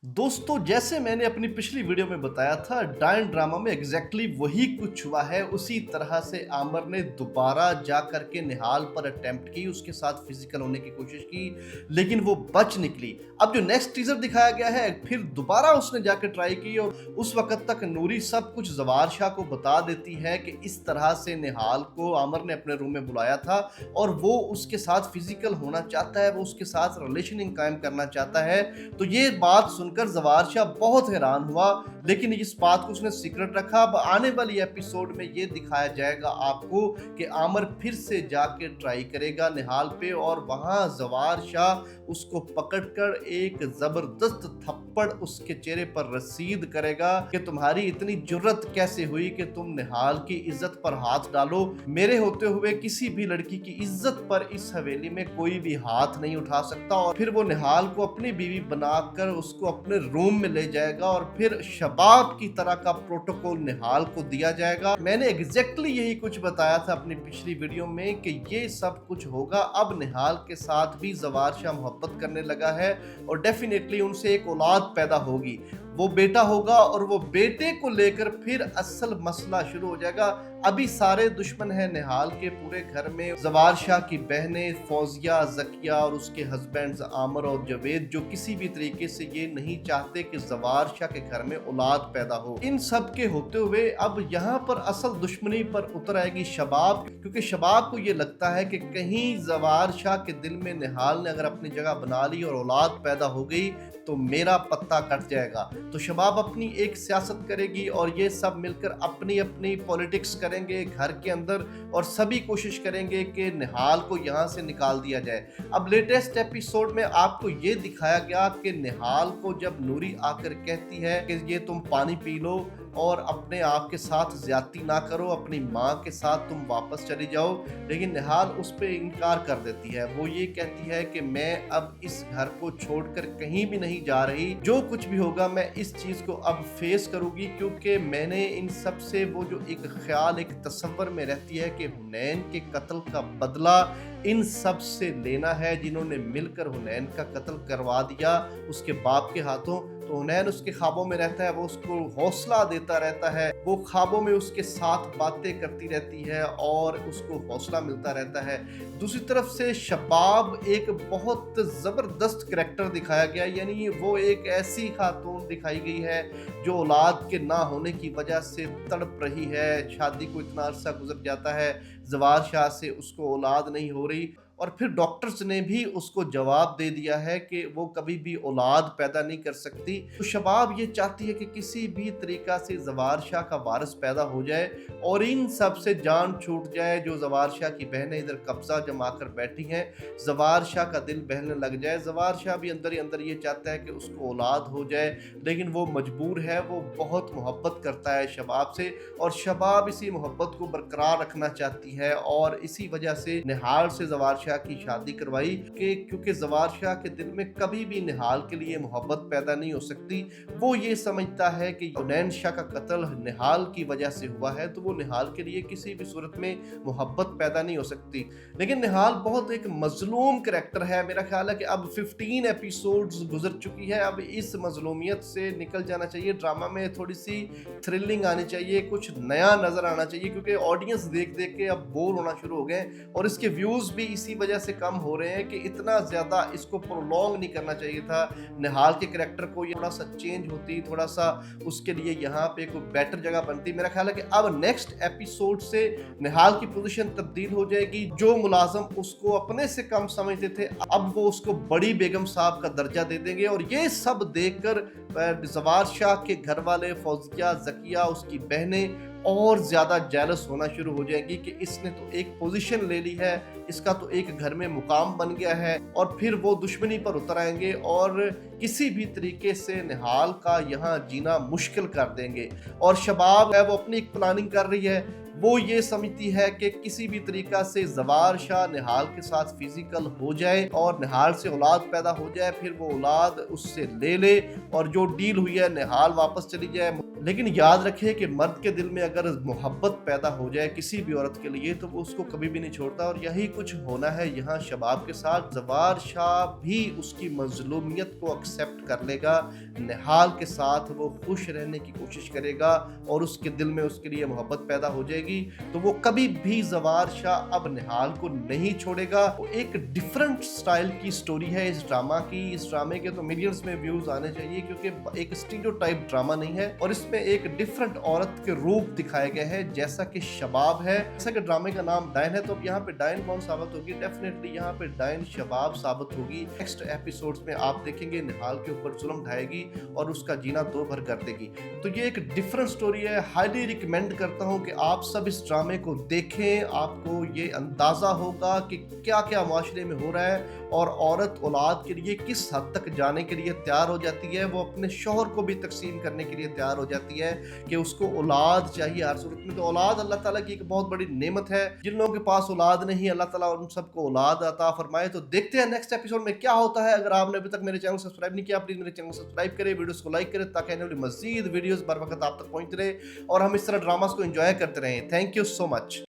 दोस्तों, जैसे मैंने अपनी पिछली वीडियो में बताया था, डायन ड्रामा में एग्जैक्टली वही कुछ हुआ है। उसी तरह से आमिर ने दोबारा जा करके निहाल पर अटेम्प्ट की, उसके साथ फिजिकल होने की कोशिश की, लेकिन वो बच निकली। अब जो नेक्स्ट टीजर दिखाया गया है, फिर दोबारा उसने जाकर ट्राई की और उस वक्त तक नूरी सब कुछ जवार शाह को बता देती है कि इस तरह से निहाल को आमिर ने अपने रूम में बुलाया था और वो उसके साथ फिजिकल होना चाहता है, वो उसके साथ रिलेशनिंग कायम करना चाहता है। तो ये बात सुनकर जवार शाह बहुत हैरान हुआ, लेकिन इस बात को उसने सीक्रेट रखा। अब आने वाली एपिसोड में ये दिखाया जाएगा आपको कि आमिर फिर से जाके ट्राई करेगा निहाल पे और वहां जवार शाह उसको पकड़कर एक जबरदस्त थप्पड़ उसके चेहरे पर रसीद करेगा कि तुम्हारी इतनी जुर्रत कैसे हुई कि तुम निहाल की इज्जत पर हाथ डालो। मेरे होते हुए किसी भी लड़की की इज्जत पर इस हवेली में कोई भी हाथ नहीं उठा सकता। और फिर वो निहाल को अपनी बीवी बनाकर उसको अपने रूम में ले जाएगा और फिर शबाब की तरह का प्रोटोकॉल निहाल को दिया जाएगा। मैंने एग्जैक्टली यही कुछ बताया था अपनी पिछली वीडियो में कि ये सब कुछ होगा। अब निहाल के साथ भी जवार शाह मोहब्बत करने लगा है और डेफिनेटली उनसे एक औलाद पैदा होगी, वो बेटा होगा और वो बेटे को लेकर फिर असल मसला शुरू हो जाएगा। अभी सारे दुश्मन हैं निहाल के पूरे घर में, जवार शाह की बहनें फौजिया, जकिया और उसके हस्बैंड्स आमिर और जवेद, जो किसी भी तरीके से ये नहीं चाहते कि जवार शाह के घर में औलाद पैदा हो। इन सब के होते हुए अब यहाँ पर असल दुश्मनी पर उतर आएगी शबाब, क्योंकि शबाब को ये लगता है कि कहीं जवार शाह के दिल में निहाल ने अगर अपनी जगह बना ली और औलाद पैदा हो गई तो मेरा पत्ता कट जाएगा। तो शबाब अपनी एक सियासत करेगी और ये सब मिलकर अपनी अपनी पॉलिटिक्स करेंगे घर के अंदर और सभी कोशिश करेंगे कि निहाल को यहाँ से निकाल दिया जाए। अब लेटेस्ट एपिसोड में आपको ये दिखाया गया कि निहाल को जब नूरी आकर कहती है कि ये तुम पानी पी लो और अपने आप के साथ ज्यादती ना करो, अपनी माँ के साथ तुम वापस चली जाओ, लेकिन निहाल उस पर इनकार कर देती है। वो ये कहती है कि मैं अब इस घर को छोड़कर कहीं भी नहीं जा रही, जो कुछ भी होगा मैं इस चीज को अब फेस करूंगी, क्योंकि मैंने इन सब से वो जो एक ख्याल एक तस्वर में रहती है कि हुनैन के कत्ल का बदला इन सब से लेना है जिन्होंने मिलकर हुनैन का कत्ल करवा दिया उसके बाप के हाथों। तो हुनैन उसके ख्वाबों में रहता है, वो उसको हौसला देता रहता है, वो ख्वाबों में उसके साथ बातें करती रहती है और उसको हौसला मिलता रहता है। दूसरी तरफ से शबाब एक बहुत ज़बरदस्त करैक्टर दिखाया गया, यानी वो एक ऐसी खातून दिखाई गई है जो औलाद के ना होने की वजह से तड़प रही है। शादी को इतना अरसा गुजर जाता है, जवार शाह से उसको औलाद नहीं हो रही और फिर डॉक्टर्स ने भी उसको जवाब दे दिया है कि वो कभी भी औलाद पैदा नहीं कर सकती। तो शबाब ये चाहती है कि किसी भी तरीका से जवार शाह का वारिस पैदा हो जाए और इन सब से जान छूट जाए। जो जवार शाह की बहनें इधर कब्जा जमा कर बैठी हैं, जवार शाह का दिल बहलने लग जाए। जवार शाह भी अंदर ही अंदर ये चाहता है कि उसको औलाद हो जाए, लेकिन वो मजबूर है, वो बहुत मोहब्बत करता है शबाब से और शबाब इसी मोहब्बत को बरकरार रखना चाहती है और इसी वजह से निहाल से जवार शाह की शादी करवाई कि क्योंकि जवार शाह के दिल में कभी भी निहाल के लिए मोहब्बत पैदा नहीं हो सकती। वो ये समझता है कि हुनैन शाह का कत्ल निहाल की वजह से हुआ है, तो वो निहाल के लिए किसी भी सूरत में मोहब्बत पैदा नहीं हो सकती। लेकिन निहाल बहुत एक मजलूम करैक्टर है। मेरा ख्याल है कि अब 15 एपिसोड्स गुजर चुकी है, अब इस मजलूमियत से निकल जाना चाहिए। ड्रामा में थोड़ी सी थ्रिलिंग आनी चाहिए, कुछ नया नजर आना चाहिए, क्योंकि ऑडियंस देख देख के अब बोर होना शुरू हो गए और इसके व्यूज भी इसी वजह से कम हो रहे हैं कि इतना ज्यादा इसको प्रोलॉन्ग नहीं करना चाहिए था। निहाल के कैरेक्टर को ये थोड़ा सा चेंज होती, थोड़ा सा उसके लिए यहाँ पे कोई बेटर जगह बनती। मेरा ख्याल है कि अब नेक्स्ट एपिसोड से निहाल की पोजीशन तब्दील हो जाएगी। जो मुलाजम उसको अपने से कम समझते थे, अब वो उसको बड़ी बेगम साहब का दर्जा दे देंगे और ये सब देखकर जवार शाह के घर वाले फौजिया, जकिया, उसकी बहनें और ज्यादा जेलस होना शुरू हो जाएंगी कि इसने तो एक पोजीशन ले ली है, इसका तो एक घर में मुकाम बन गया है, और फिर वो दुश्मनी पर उतर आएंगे और किसी भी तरीके से निहाल का यहाँ जीना मुश्किल कर देंगे। और शबाब है वो अपनी एक प्लानिंग कर रही है, वो ये समझती है कि किसी भी तरीका से जवार शाह निहाल के साथ फिजिकल हो जाए और निहाल से औलाद पैदा हो जाए, फिर वो औलाद उससे ले ले और जो डील हुई है निहाल वापस चली जाए। लेकिन याद रखे कि मर्द के दिल में अगर मोहब्बत पैदा हो जाए किसी भी औरत के लिए तो वो उसको कभी भी नहीं छोड़ता, और यही कुछ होना है यहाँ शबाब के साथ। जवार शाह भी उसकी मजलूमियत को एक्सेप्ट कर लेगा, निहाल के साथ वो खुश रहने की कोशिश करेगा और उसके दिल में उसके लिए मोहब्बत पैदा हो जाएगी, तो वो कभी भी जवार शाह अब निहाल को नहीं छोड़ेगा। वो एक डिफरेंट स्टाइल की स्टोरी है इस ड्रामा की। इस ड्रामे के तो मिलियंस में व्यूज आने चाहिए क्योंकि एक स्टीरियोटाइप ड्रामा नहीं है और इसमें एक डिफरेंट औरत के रूप दिखाए गए हैं जैसा कि शबाब है। जैसा कि ड्रामे का नाम डायन है तो अब यहाँ पे डायन कौन साबित होगी? डेफिनेटली यहाँ पे डायन शबाब साबित होगी। नेक्स्ट एपिसोड्स में आप देखेंगे निहाल के ऊपर जुल्म ढाएगी और उसका जीना दो भर कर देगी। तो ये एक डिफरेंट स्टोरी है। हाईली रिकमेंड करता हूँ कि आप सब इस ड्रामे को देखें। आपको ये अंदाजा होगा कि क्या क्या माशरे में हो रहा है और औरत औलाद के लिए किस हद तक जाने के लिए तैयार हो जाती है। वो अपने शौहर को भी तकसीम करने के लिए तैयार हो जाती है कि उसको औलाद चाहिए हर सूरत में। तो औलाद अल्लाह ताला की एक बहुत बड़ी नेमत है। जिन लोगों के पास औलाद नहीं, अल्लाह ताला उन सबको औलाद अता फरमाए। तो देखते हैं नेक्स्ट एपिसोड में क्या होता है। अगर आपने अभी तक मेरे चैनल सब्सक्राइब नहीं किया, प्लीज मेरे चैनल को सब्सक्राइब करें, वीडियोस को लाइक करें ताकि आने वाली मजीद वीडियोस बर वक्त आप तक पहुंचते रहे और हम इस तरह ड्रामास को एंजॉय करते रहें। Thank you so much.